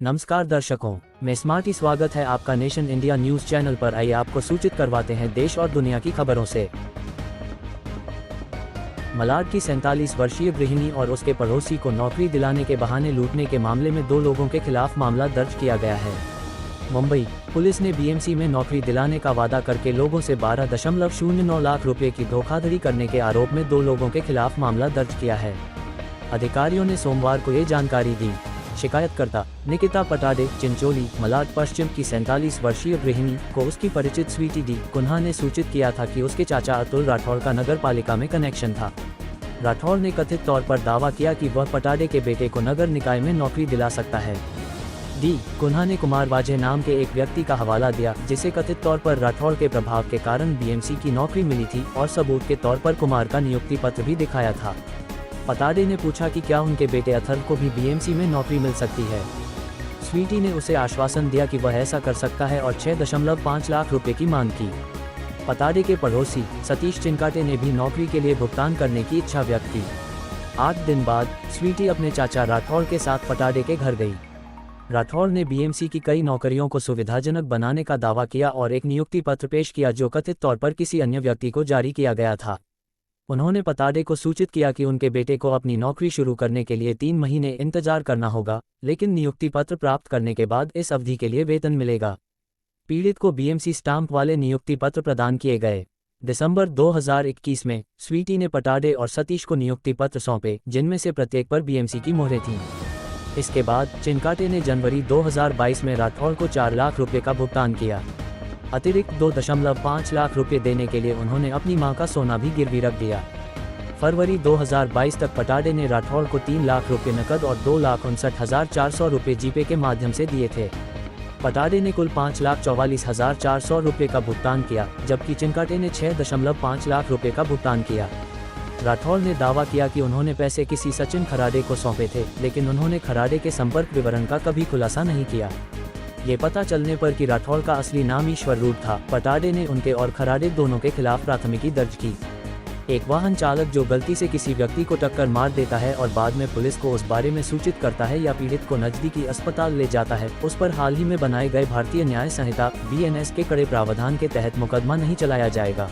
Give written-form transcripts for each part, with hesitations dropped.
नमस्कार दर्शकों, मैं स्मार्टी स्वागत है आपका नेशन इंडिया न्यूज चैनल पर। आइए आपको सूचित करवाते हैं देश और दुनिया की खबरों से। मलाड की 47 वर्षीय गृहिणी और उसके पड़ोसी को नौकरी दिलाने के बहाने लूटने के मामले में 2 लोगों के खिलाफ मामला दर्ज किया गया है। मुंबई पुलिस ने बीएमसी में नौकरी दिलाने का वादा करके लोगों से 12.09 लाख रुपए की धोखाधड़ी करने के आरोप में 2 लोगों के खिलाफ मामला दर्ज किया है। अधिकारियों ने सोमवार को ये जानकारी दी। शिकायतकर्ता निकिता पटाडे चिंचोली मलाड पश्चिम की 47 वर्षीय गृहिणी को उसकी परिचित स्वीटी डी कुन्हा ने सूचित किया था कि उसके चाचा अतुल राठौड़ का नगर पालिका में कनेक्शन था। राठौड़ ने कथित तौर पर दावा किया कि वह पटाडे के बेटे को नगर निकाय में नौकरी दिला सकता है। डी कुन्हा ने कुमार वाजे नाम के एक व्यक्ति का हवाला दिया, जिसे कथित तौर पर राठौड़ के प्रभाव के कारण बीएमसी की नौकरी मिली थी और सबूत के तौर पर कुमार का नियुक्ति पत्र भी दिखाया था। पटाडे ने पूछा कि क्या उनके बेटे अथर्व को भी बीएमसी में नौकरी मिल सकती है। स्वीटी ने उसे आश्वासन दिया कि वह ऐसा कर सकता है और 6.5 लाख रुपए की मांग की। पटाडे के पड़ोसी सतीश चिनकाटे ने भी नौकरी के लिए भुगतान करने की इच्छा व्यक्त की। 8 दिन बाद स्वीटी अपने चाचा राठौड़ के साथ पटाडे के घर गई। राठौड़ ने बीएमसी की कई नौकरियों को सुविधाजनक बनाने का दावा किया और एक नियुक्ति पत्र पेश किया जो कथित तौर पर किसी अन्य व्यक्ति को जारी किया गया था। उन्होंने पटाडे को सूचित किया कि उनके बेटे को अपनी नौकरी शुरू करने के लिए 3 महीने इंतजार करना होगा, लेकिन नियुक्ति पत्र प्राप्त करने के बाद इस अवधि के लिए वेतन मिलेगा। पीड़ित को बीएमसी स्टाम्प वाले नियुक्ति पत्र प्रदान किए गए। दिसंबर 2021 में स्वीटी ने पटाडे और सतीश को नियुक्ति पत्र सौंपे, जिनमें से प्रत्येक पर बीएमसी की मोहरें थीं। इसके बाद चिनकाटे ने जनवरी 2022 में राठौड़ को 4 लाख रुपये का भुगतान किया। अतिरिक्त 2.5 लाख रुपए देने के लिए उन्होंने अपनी मां का सोना भी गिरवी रख दिया। फरवरी 2022 तक पटाडे ने राठौड़ को 3 लाख रुपए नकद और 2,59,400 रुपए जीपे के माध्यम से दिए थे। पटाडे ने कुल 5,44,400 रुपए का भुगतान किया, जबकि चिनकाटे ने 6.5 लाख रुपए का भुगतान किया। राठौड़ ने दावा किया कि उन्होंने पैसे किसी सचिन खराडे को सौंपे थे, लेकिन उन्होंने खराडे के संपर्क विवरण का कभी खुलासा नहीं किया। ये पता चलने पर कि राठौड़ का असली नाम ईश्वर रूप था, पटाडे ने उनके और खराडे दोनों के खिलाफ प्राथमिकी दर्ज की। एक वाहन चालक जो गलती से किसी व्यक्ति को टक्कर मार देता है और बाद में पुलिस को उस बारे में सूचित करता है या पीड़ित को नजदीकी अस्पताल ले जाता है, उस पर हाल ही में बनाए गए भारतीय न्याय संहिता (BNS) के कड़े प्रावधान के तहत मुकदमा नहीं चलाया जाएगा।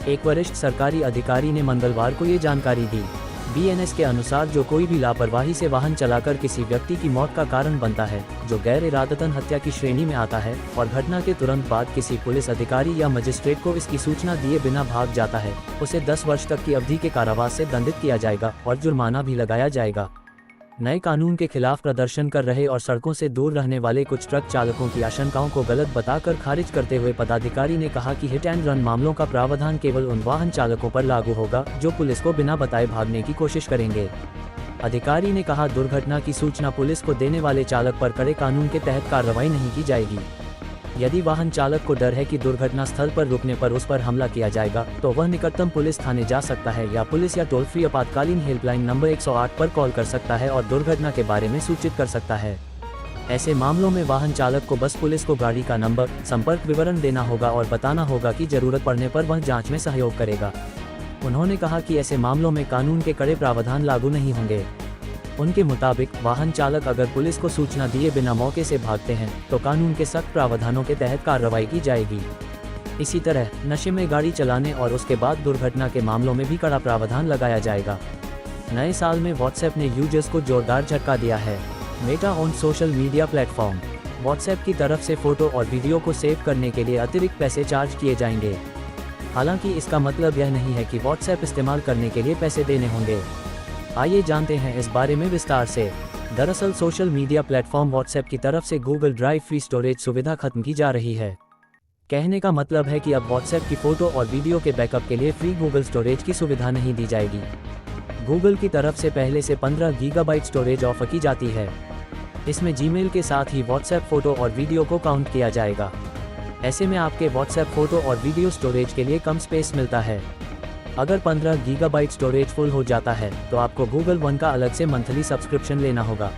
एक वरिष्ठ सरकारी अधिकारी ने मंगलवार को ये जानकारी दी। BNS के अनुसार जो कोई भी लापरवाही से वाहन चलाकर किसी व्यक्ति की मौत का कारण बनता है, जो गैर इरादतन हत्या की श्रेणी में आता है और घटना के तुरंत बाद किसी पुलिस अधिकारी या मजिस्ट्रेट को इसकी सूचना दिए बिना भाग जाता है, उसे 10 वर्ष तक की अवधि के कारावास से दंडित किया जाएगा और जुर्माना भी लगाया जाएगा। नए कानून के खिलाफ प्रदर्शन कर रहे और सड़कों से दूर रहने वाले कुछ ट्रक चालकों की आशंकाओं को गलत बताकर खारिज करते हुए पदाधिकारी ने कहा कि हिट एंड रन मामलों का प्रावधान केवल उन वाहन चालकों पर लागू होगा जो पुलिस को बिना बताए भागने की कोशिश करेंगे। अधिकारी ने कहा, दुर्घटना की सूचना पुलिस को देने वाले चालक पर कड़े कानून के तहत कार्रवाई नहीं की जाएगी। यदि वाहन चालक को डर है कि दुर्घटना स्थल पर रुकने पर उस पर हमला किया जाएगा, तो वह निकटतम पुलिस थाने जा सकता है या पुलिस या टोल फ्री आपातकालीन हेल्पलाइन नंबर 108 पर कॉल कर सकता है और दुर्घटना के बारे में सूचित कर सकता है। ऐसे मामलों में वाहन चालक को बस पुलिस को गाड़ी का नंबर, संपर्क विवरण देना होगा और बताना होगा कि जरूरत पड़ने पर वह जाँच में सहयोग करेगा। उन्होंने कहा कि ऐसे मामलों में कानून के कड़े प्रावधान लागू नहीं होंगे। उनके मुताबिक वाहन चालक अगर पुलिस को सूचना दिए बिना मौके से भागते हैं तो कानून के सख्त प्रावधानों के तहत कार्रवाई की जाएगी। इसी तरह नशे में गाड़ी चलाने और उसके बाद दुर्घटना के मामलों में भी कड़ा प्रावधान लगाया जाएगा। नए साल में व्हाट्सएप ने यूजर्स को जोरदार झटका दिया है। Meta on social media platform WhatsApp की तरफ से फोटो और वीडियो को सेव करने के लिए अतिरिक्त पैसे चार्ज किए जाएंगे। हालांकि इसका मतलब यह नहीं है कि व्हाट्सएप इस्तेमाल करने के लिए पैसे देने होंगे। आइए जानते हैं इस बारे में विस्तार से। दरअसल सोशल मीडिया प्लेटफॉर्म व्हाट्सएप की तरफ से गूगल ड्राइव फ्री स्टोरेज सुविधा खत्म की जा रही है। कहने का मतलब है कि अब व्हाट्सएप की फोटो और वीडियो के बैकअप के लिए फ्री गूगल स्टोरेज की सुविधा नहीं दी जाएगी। गूगल की तरफ से पहले से 15 गीगाबाइट स्टोरेज ऑफर की जाती है। इसमें जीमेल के साथ ही व्हाट्सएप फोटो और वीडियो को काउंट किया जाएगा। ऐसे में आपके व्हाट्सएप फोटो और वीडियो स्टोरेज के लिए कम स्पेस मिलता है। अगर 15 गीगाबाइट स्टोरेज फुल हो जाता है तो आपको गूगल वन का अलग से मंथली सब्सक्रिप्शन लेना होगा।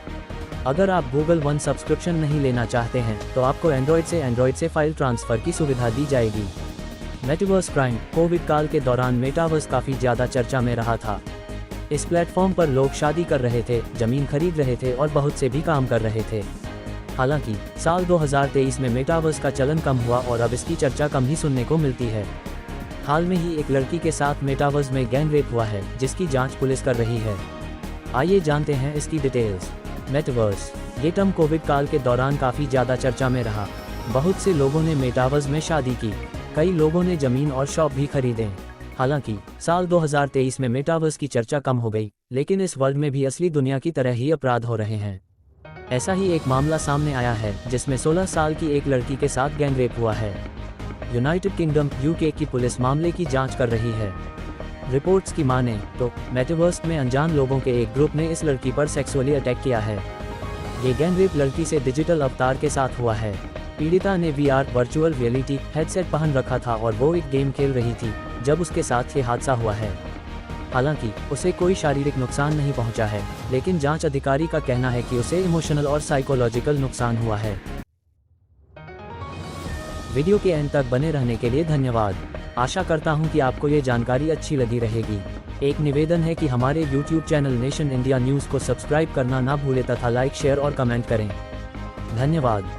अगर आप गूगल वन सब्सक्रिप्शन नहीं लेना चाहते हैं तो आपको एंड्रॉयड से फाइल ट्रांसफ़र की सुविधा दी जाएगी। मेटावर्स प्राइम कोविड काल के दौरान मेटावर्स काफ़ी ज़्यादा चर्चा में रहा था। इस प्लेटफॉर्म पर लोग शादी कर रहे थे, जमीन खरीद रहे थे और बहुत से भी काम कर रहे थे। हालांकि साल 2023 में मेटावर्स का चलन कम हुआ और अब इसकी चर्चा कम ही सुनने को मिलती है। हाल में ही एक लड़की के साथ मेटावर्स में गैंग रेप हुआ है, जिसकी जांच पुलिस कर रही है। आइए जानते हैं इसकी डिटेल्स। मेटावर्स, ये टर्म कोविड काल के दौरान काफ़ी ज़्यादा चर्चा में रहा। बहुत से लोगों ने मेटावर्स में शादी की, कई लोगों ने ज़मीन और शॉप भी खरीदे। हालांकि साल 2023 में मेटावर्स की चर्चा कम हो गई, लेकिन इस वर्ल्ड में भी असली दुनिया की तरह ही अपराध हो रहे हैं। ऐसा ही एक मामला सामने आया है, जिसमें 16 साल की एक लड़की के साथ गैंग रेप हुआ है। यूनाइटेड किंगडम यूके की पुलिस मामले की जांच कर रही है। रिपोर्ट्स की माने तो मेटावर्स में अनजान लोगों के एक ग्रुप ने इस लड़की पर सेक्सुअली अटैक किया है। ये गैंग रेप लड़की से डिजिटल अवतार के साथ हुआ है। पीड़िता ने VR वर्चुअल रियलिटी हेडसेट पहन रखा था और वो एक गेम खेल रही थी जब उसके साथ ये हादसा हुआ है। हालांकि उसे कोई शारीरिक नुकसान नहीं पहुंचा है, लेकिन जांच अधिकारी का कहना है कि उसे इमोशनल और साइकोलॉजिकल नुकसान हुआ है। वीडियो के एंड तक बने रहने के लिए धन्यवाद। आशा करता हूं कि आपको ये जानकारी अच्छी लगी रहेगी। एक निवेदन है कि हमारे YouTube channel nation India news को सब्सक्राइब करना ना भूलें तथा लाइक, शेयर और कमेंट करें। धन्यवाद।